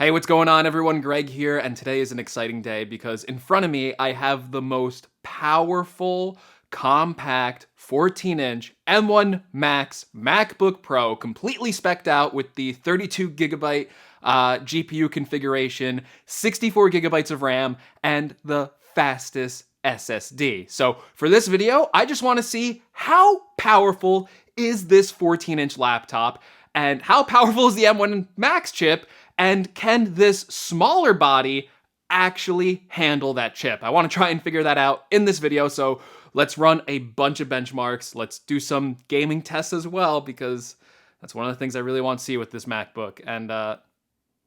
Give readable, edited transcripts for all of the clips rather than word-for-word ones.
Hey, what's going on everyone? Greg here, and today is an exciting day because in front of me I have the most powerful, compact 14-inch M1 Max MacBook Pro, completely spec'd out with the 32 gigabyte GPU configuration, 64 gigabytes of RAM, and the fastest SSD. So for this video, I just want to see how powerful is this 14-inch laptop, and how powerful is the M1 Max chip, and can this smaller body actually handle that chip? I want to try and figure that out in this video, so let's run a bunch of benchmarks. Let's do some gaming tests as well, because that's one of the things I really want to see with this MacBook, and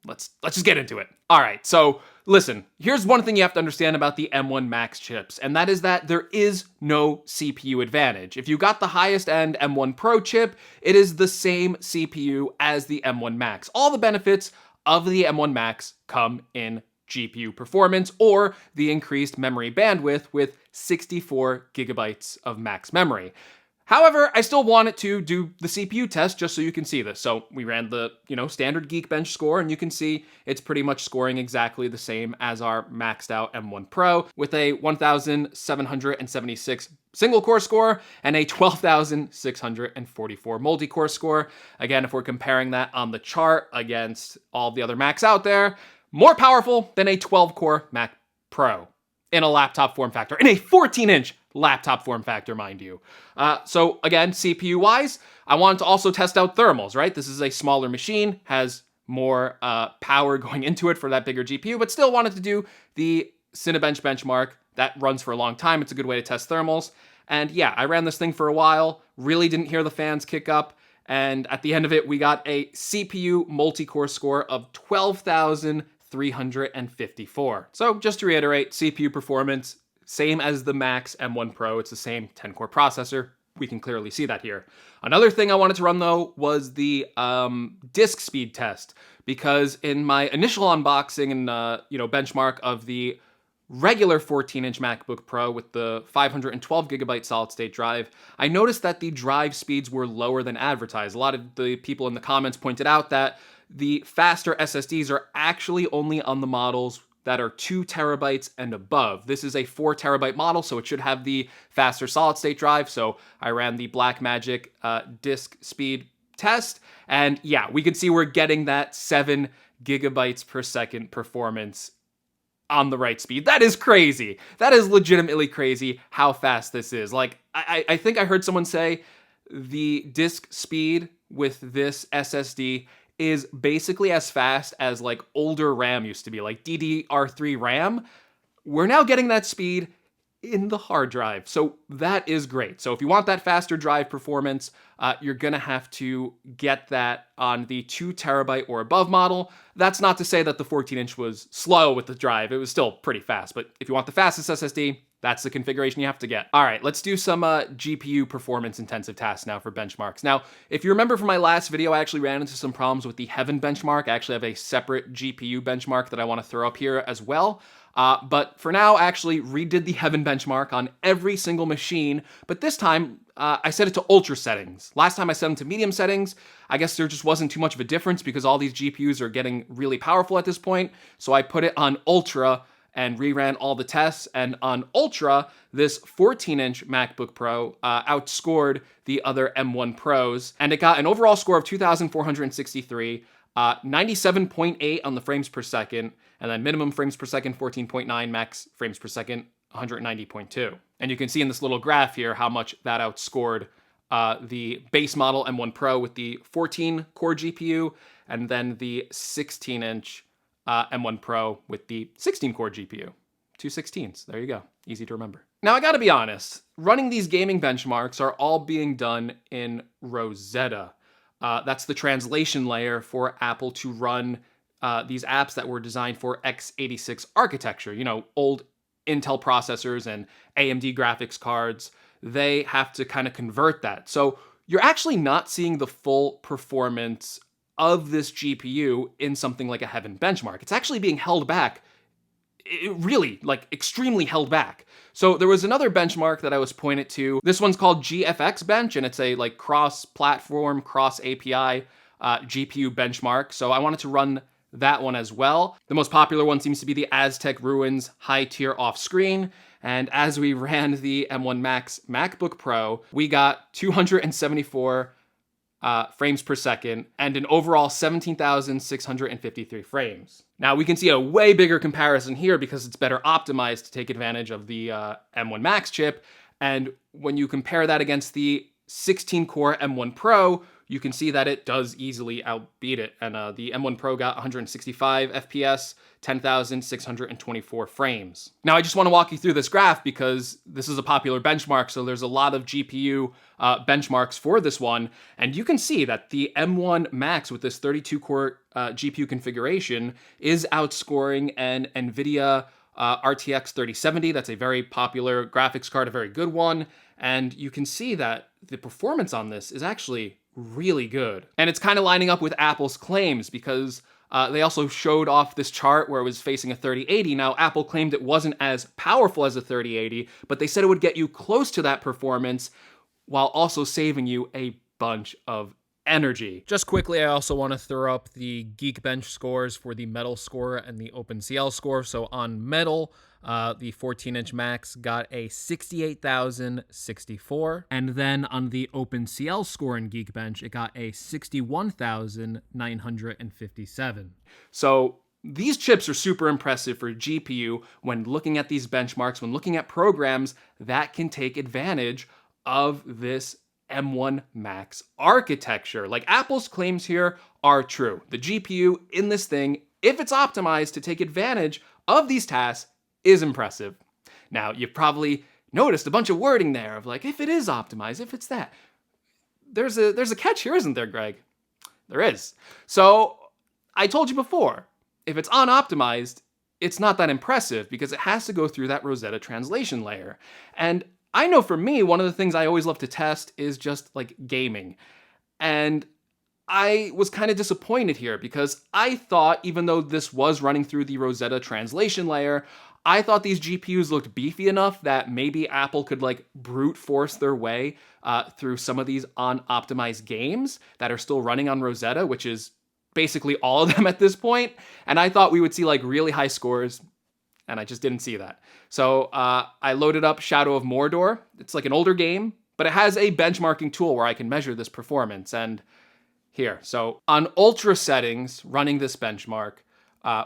let's just get into it. All right, so listen, here's one thing you have to understand about the M1 Max chips, and that is that there is no CPU advantage. If you got the highest end M1 Pro chip, it is the same CPU as the M1 Max. All the benefits of the M1 Max come in GPU performance or the increased memory bandwidth with 64 gigabytes of max memory. However, I still wanted to do the CPU test just so you can see this. So we ran the, standard Geekbench score, and you can see it's pretty much scoring exactly the same as our maxed out M1 Pro with a 1,776 single core score and a 12,644 multi-core score. Again, if we're comparing that on the chart against all the other Macs out there, more powerful than a 12-core Mac Pro in a laptop form factor, in a 14-inch laptop form factor, mind you. So again, CPU-wise, I wanted to also test out thermals, right? This is a smaller machine, has more power going into it for that bigger GPU, but still wanted to do the Cinebench benchmark. That runs for a long time. It's a good way to test thermals. And yeah, I ran this thing for a while, really didn't hear the fans kick up, and at the end of it, we got a CPU multi-core score of 12,354. So just to reiterate, CPU performance, same as the Max M1 Pro. It's the same 10-core processor. We can clearly see that here. Another thing I wanted to run, though, was the disk speed test, because in my initial unboxing and benchmark of the regular 14-inch MacBook Pro with the 512 gigabyte solid-state drive, I noticed that the drive speeds were lower than advertised. A lot of the people in the comments pointed out that the faster SSDs are actually only on the models that are 2 terabytes and above. This is a 4 terabyte model, so it should have the faster solid-state drive. So I ran the Blackmagic disk speed test, and yeah, we could see we're getting that 7 gigabytes per second performance on the right speed. That is crazy. That is legitimately crazy how fast this is. Like, I think I heard someone say the disk speed with this SSD is basically as fast as like older RAM used to be, like DDR3 RAM. We're now getting that speed in the hard drive. So that is great. So if you want that faster drive performance, you're gonna have to get that on the 2 terabyte or above model. That's not to say that the 14-inch was slow with the drive. It was still pretty fast, but if you want the fastest SSD, that's the configuration you have to get. All right, let's do some GPU performance intensive tasks now for benchmarks. Now, if you remember from my last video, I actually ran into some problems with the Heaven benchmark. I actually have a separate GPU benchmark that I want to throw up here as well. But for now, I actually redid the Heaven benchmark on every single machine, but this time I set it to ultra settings. Last time I set them to medium settings. I guess there just wasn't too much of a difference because all these GPUs are getting really powerful at this point. So I put it on ultra and reran all the tests, and on ultra, this 14-inch MacBook Pro outscored the other M1 Pros, and it got an overall score of 2,463, 97.8 on the frames per second, and then minimum frames per second 14.9, max frames per second 190.2. And you can see in this little graph here how much that outscored the base model M1 Pro with the 14-core GPU, and then the 16-inch M1 Pro with the 16-core GPU. 2 16s, there you go, easy to remember. Now I gotta be honest, running these gaming benchmarks are all being done in Rosetta. That's the translation layer for Apple to run these apps that were designed for x86 architecture. Old Intel processors and AMD graphics cards, they have to kind of convert that. So you're actually not seeing the full performance of this GPU in something like a Heaven benchmark. It's actually being held back, really, like extremely held back. So there was another benchmark that I was pointed to. This one's called GFX Bench, and it's a cross-platform, cross-API GPU benchmark. So I wanted to run that one as well. The most popular one seems to be the Aztec Ruins high tier off screen. And as we ran the M1 Max MacBook Pro, we got 274 frames per second and an overall 17,653 frames. Now we can see a way bigger comparison here because it's better optimized to take advantage of the M1 Max chip. And when you compare that against the 16-core M1 Pro, you can see that it does easily outbeat it. And the M1 Pro got 165 FPS, 10,624 frames. Now, I just want to walk you through this graph because this is a popular benchmark, so there's a lot of GPU benchmarks for this one. And you can see that the M1 Max with this 32-core GPU configuration is outscoring an NVIDIA RTX 3070. That's a very popular graphics card, a very good one. And you can see that the performance on this is actually really good. And it's kind of lining up with Apple's claims because they also showed off this chart where it was facing a 3080. Now, Apple claimed it wasn't as powerful as a 3080, but they said it would get you close to that performance while also saving you a bunch of energy. Just quickly, I also want to throw up the Geekbench scores for the Metal score and the OpenCL score. So on Metal, the 14-inch Max got a 68,064. And then on the OpenCL score in Geekbench, it got a 61,957. So these chips are super impressive for GPU when looking at these benchmarks, when looking at programs that can take advantage of this M1 Max architecture. Like, Apple's claims here are true. The GPU in this thing, if it's optimized to take advantage of these tasks, is impressive. Now, you've probably noticed a bunch of wording there of like, if it is optimized, if it's that. There's a catch here, isn't there, Greg? There is. So, I told you before, if it's unoptimized, it's not that impressive because it has to go through that Rosetta translation layer. And I know for me, one of the things I always love to test is just like gaming. And I was kind of disappointed here because I thought, even though this was running through the Rosetta translation layer, I thought these GPUs looked beefy enough that maybe Apple could like brute force their way through some of these unoptimized games that are still running on Rosetta, which is basically all of them at this point. And I thought we would see like really high scores, and I just didn't see that. So I loaded up Shadow of Mordor. It's like an older game, but it has a benchmarking tool where I can measure this performance. And here, so on ultra settings, running this benchmark,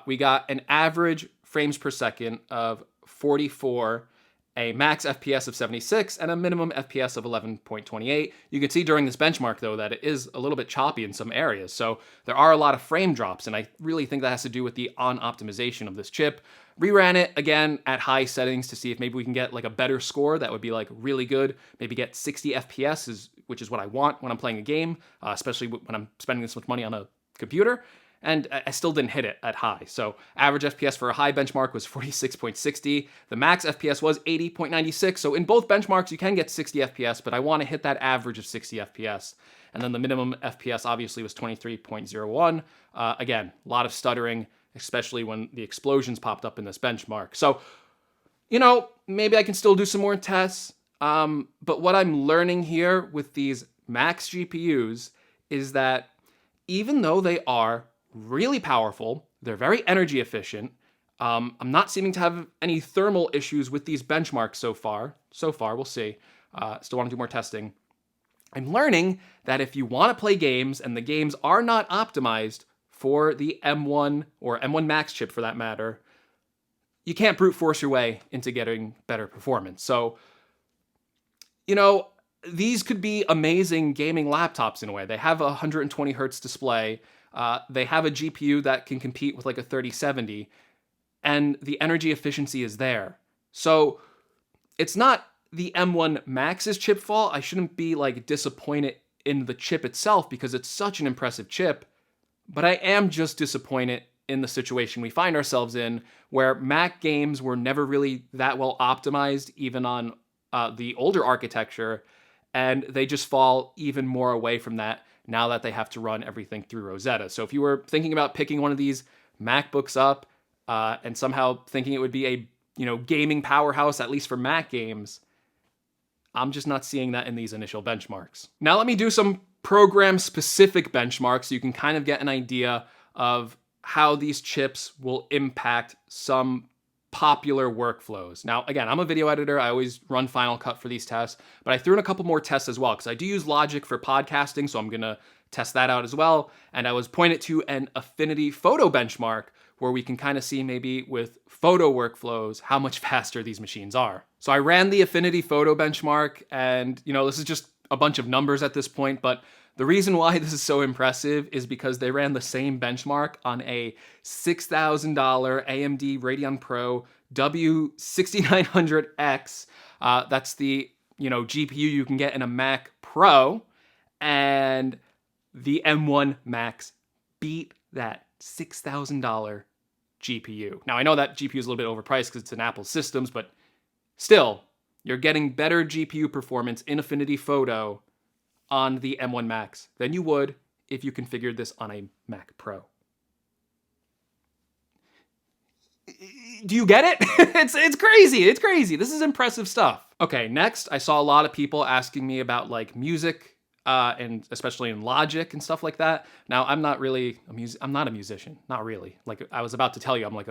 we got an average frames per second of 44, a max FPS of 76, and a minimum FPS of 11.28. You can see during this benchmark, though, that it is a little bit choppy in some areas. So there are a lot of frame drops, and I really think that has to do with the on-optimization of this chip. Reran it again at high settings to see if maybe we can get like a better score that would be like really good. Maybe get 60 FPS, which is what I want when I'm playing a game, especially when I'm spending this much money on a computer. And I still didn't hit it at high. So average FPS for a high benchmark was 46.60. The max FPS was 80.96. So in both benchmarks, you can get 60 FPS, but I want to hit that average of 60 FPS. And then the minimum FPS obviously was 23.01. Again, a lot of stuttering, especially when the explosions popped up in this benchmark. So, you know, maybe I can still do some more tests. But what I'm learning here with these max GPUs is that even though they are really powerful, they're very energy efficient, I'm not seeming to have any thermal issues with these benchmarks so far. We'll see. Still want to do more testing. I'm learning that if you want to play games and the games are not optimized for the M1 or M1 Max chip for that matter, you can't brute force your way into getting better performance. So, you know, these could be amazing gaming laptops in a way. They have a 120 hertz display. They have a GPU that can compete with like a 3070, and the energy efficiency is there. So it's not the M1 Max's chip fault. I shouldn't be like disappointed in the chip itself because it's such an impressive chip, but I am just disappointed in the situation we find ourselves in where Mac games were never really that well optimized, even on the older architecture, and they just fall even more away from that now that they have to run everything through Rosetta. So if you were thinking about picking one of these MacBooks up and somehow thinking it would be a gaming powerhouse, at least for Mac games, I'm just not seeing that in these initial benchmarks. Now let me do some program-specific benchmarks so you can kind of get an idea of how these chips will impact some popular workflows. Now, again, I'm a video editor. I always run Final Cut for these tests, but I threw in a couple more tests as well because I do use Logic for podcasting, so I'm going to test that out as well. And I was pointed to an Affinity photo benchmark where we can kind of see maybe with photo workflows how much faster these machines are. So I ran the Affinity photo benchmark, and this is just a bunch of numbers at this point, but the reason why this is so impressive is because they ran the same benchmark on a $6,000 AMD Radeon Pro W6900X. That's the GPU you can get in a Mac Pro, and the M1 Max beat that $6,000 GPU. Now I know that GPU is a little bit overpriced because it's an Apple Systems, but still, you're getting better GPU performance in Affinity Photo on the M1 Max than you would if you configured this on a Mac Pro. Do you get it? It's crazy. It's crazy. This is impressive stuff. Okay, next, I saw a lot of people asking me about like music, and especially in Logic and stuff like that. Now, I'm not really I'm not a musician, not really. Like I was about to tell you, I'm like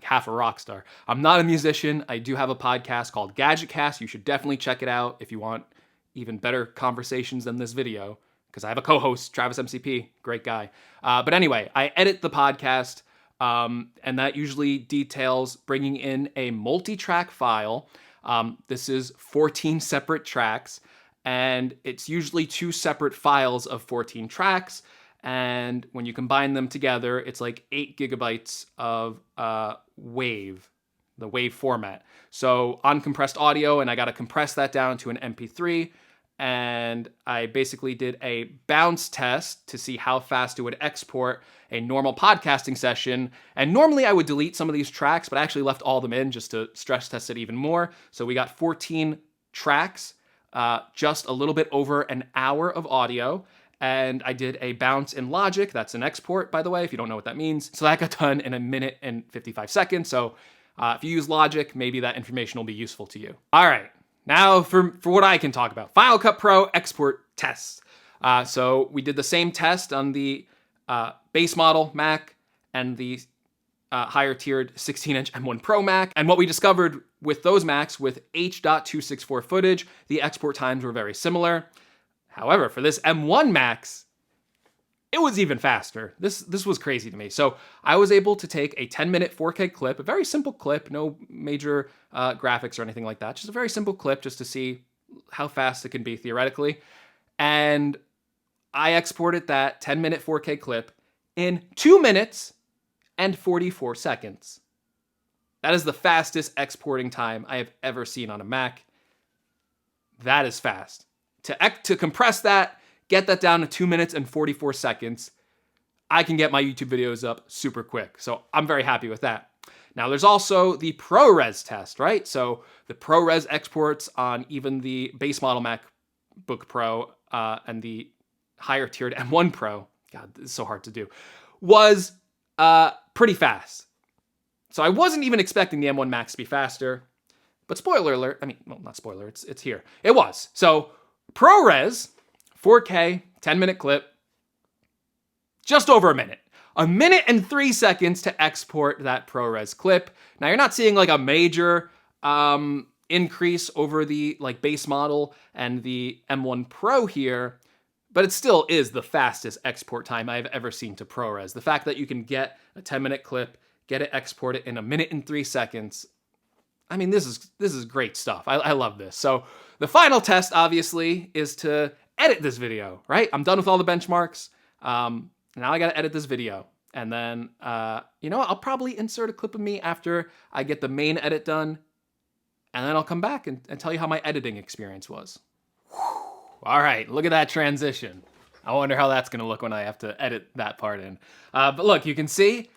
half a rock star. I'm not a musician. I do have a podcast called GadgetCast. You should definitely check it out if you want even better conversations than this video, because I have a co-host, Travis MCP, great guy. But anyway, I edit the podcast, and that usually details bringing in a multi-track file. This is 14 separate tracks, and it's usually 2 separate files of 14 tracks. And when you combine them together, it's like 8 gigabytes of WAV, the WAV format. So uncompressed audio, and I got to compress that down to an MP3. And I basically did a bounce test to see how fast it would export a normal podcasting session. And normally I would delete some of these tracks, but I actually left all of them in just to stress test it even more. So we got 14 tracks, just a little bit over an hour of audio. And I did a bounce in Logic. That's an export, by the way, if you don't know what that means. So that got done in 1 minute and 55 seconds. So if you use Logic, maybe that information will be useful to you. All right. Now for what I can talk about, Final Cut Pro export tests. So we did the same test on the base model Mac and the higher tiered 16-inch M1 Pro Mac. And what we discovered with those Macs with H.264 footage, the export times were very similar. However, for this M1 Max, it was even faster. This was crazy to me. So I was able to take a 10-minute 4K clip, a very simple clip, no major graphics or anything like that, just a very simple clip just to see how fast it can be theoretically. And I exported that 10-minute 4K clip in 2 minutes and 44 seconds. That is the fastest exporting time I have ever seen on a Mac. That is fast. To compress that, get that down to 2 minutes and 44 seconds, I can get my YouTube videos up super quick. So I'm very happy with that. Now there's also the ProRes test, right? So the ProRes exports on even the base model MacBook Pro and the higher tiered M1 Pro, God, this is so hard to do, was pretty fast. So I wasn't even expecting the M1 Max to be faster, but spoiler alert, well, not spoiler, it's here. It was. So ProRes, 4K, 10-minute clip, just over a minute. 1 minute and 3 seconds to export that ProRes clip. Now you're not seeing like a major increase over the like base model and the M1 Pro here, but it still is the fastest export time I've ever seen to ProRes. The fact that you can get a 10-minute clip, get it exported in 1 minute and 3 seconds, this is great stuff. I love this. So the final test, obviously, is to edit this video, right? I'm done with all the benchmarks. Now I got to edit this video. And then, I'll probably insert a clip of me after I get the main edit done. And then I'll come back and tell you how my editing experience was. Whew. All right, look at that transition. I wonder how that's going to look when I have to edit that part in. But look, you can see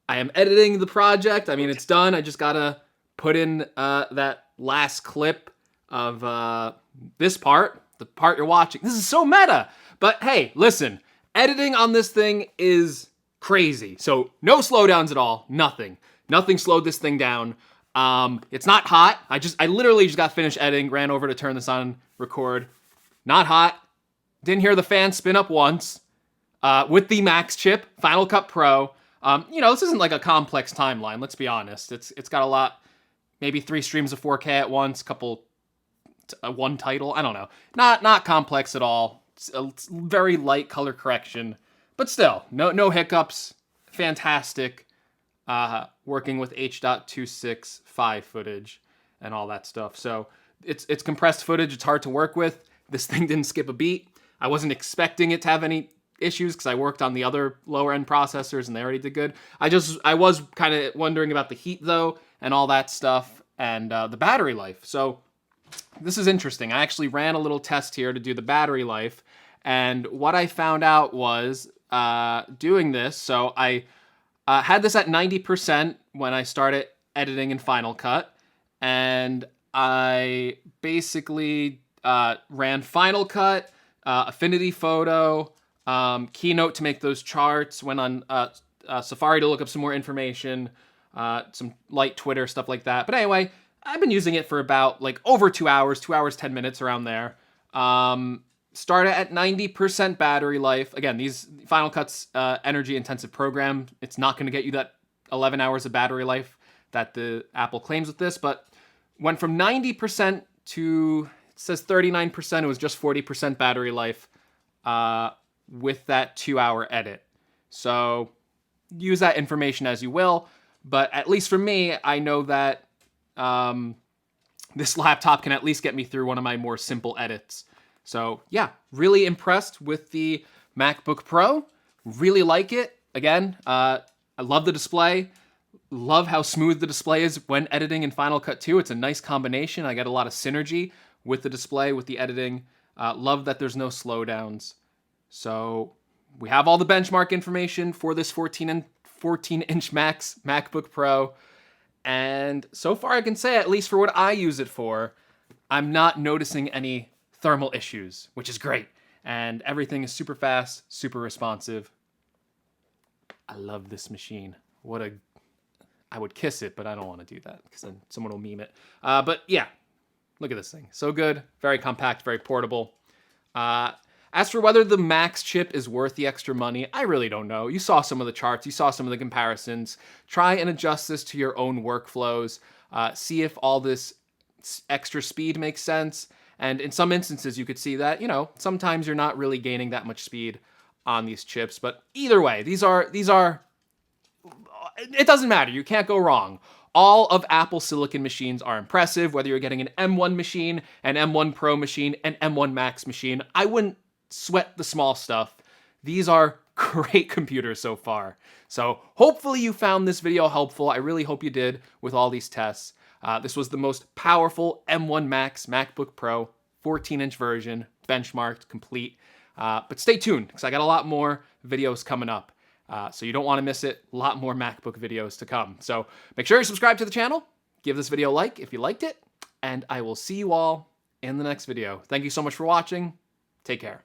I am editing the project. It's done. I just got to put in that last clip of this part, the part you're watching. This is so meta. But hey, listen, editing on this thing is crazy. So no slowdowns at all, nothing. Nothing slowed this thing down. It's not hot. I literally just got finished editing, ran over to turn this on, record. Not hot. Didn't hear the fan spin up once. With the Max chip, Final Cut Pro. This isn't like a complex timeline, let's be honest. It's got a lot, maybe 3 streams of 4K at once, one title, I don't know. Not complex at all. It's very light color correction, but still, no hiccups. Fantastic. Working with H.265 footage and all that stuff. So it's compressed footage. It's hard to work with. This thing didn't skip a beat. I wasn't expecting it to have any issues because I worked on the other lower end processors and they already did good. I was kind of wondering about the heat though and all that stuff and the battery life. So this is interesting. I actually ran a little test here to do the battery life, and what I found out was doing this. So I had this at 90% when I started editing in Final Cut, and I basically ran Final Cut, Affinity Photo, Keynote to make those charts, went on Safari to look up some more information, some light Twitter, stuff like that. But anyway, I've been using it for about like over 2 hours, 2 hours, 10 minutes around there. Started at 90% battery life. Again, these Final Cut's energy intensive program. It's not going to get you that 11 hours of battery life that the Apple claims with this, but went from 90% to, it says 39%. It was just 40% battery life with that 2 hour edit. So use that information as you will, but at least for me, I know that this laptop can at least get me through one of my more simple edits. So yeah, really impressed with the MacBook Pro. Really like it. Again, I love the display. Love how smooth the display is when editing in Final Cut 2. It's a nice combination. I get a lot of synergy with the display, with the editing. Love that there's no slowdowns. So we have all the benchmark information for this 14-inch MacBook Pro. And so far I can say, at least for what I use it for, I'm not noticing any thermal issues, which is great. And everything is super fast, super responsive. I love this machine. I would kiss it, but I don't want to do that because then someone will meme it. But yeah, look at this thing. So good, very compact, very portable. As for whether the Max chip is worth the extra money, I really don't know. You saw some of the charts, you saw some of the comparisons. Try and adjust this to your own workflows. See if all this extra speed makes sense. And in some instances, you could see that, sometimes you're not really gaining that much speed on these chips. But either way, these are, it doesn't matter. You can't go wrong. All of Apple Silicon machines are impressive, whether you're getting an M1 machine, an M1 Pro machine, an M1 Max machine. I wouldn't sweat the small stuff. These are great computers so far. So hopefully you found this video helpful. I really hope you did with all these tests. This was the most powerful M1 Max MacBook Pro 14-inch version, benchmarked, complete. But stay tuned because I got a lot more videos coming up. So you don't want to miss it. A lot more MacBook videos to come. So make sure you subscribe to the channel. Give this video a like if you liked it. And I will see you all in the next video. Thank you so much for watching. Take care.